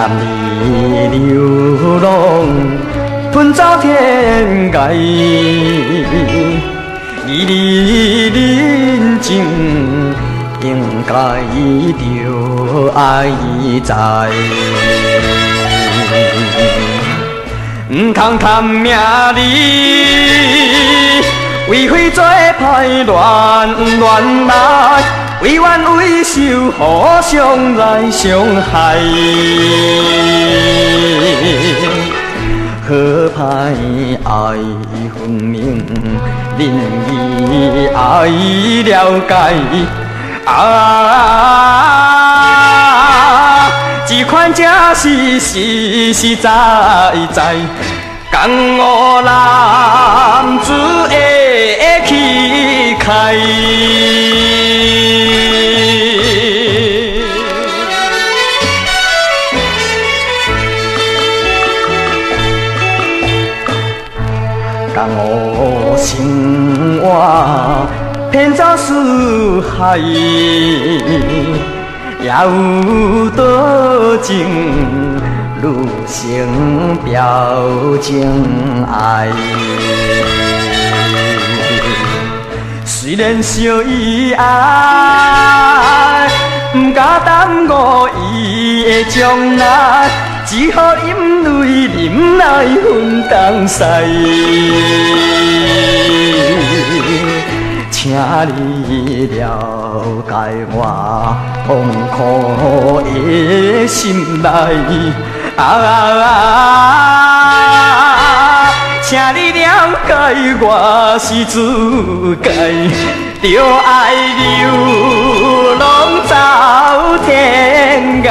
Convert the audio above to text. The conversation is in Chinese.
男儿流浪，奔走天涯。你认真，应该着爱在。唔通贪名利，为非作歹乱来，为怨为仇，互相来伤害。可歹爱分明，恁已爱了解。这款正是实实在在，江湖男子的气概。江湖生活偏走四海。也有多情，愈成表情爱。虽然相依爱，不敢耽误伊的将来，只好饮泪忍耐分东西。请你了解我痛苦的心内，请你了解我是自家，着爱流浪走天涯。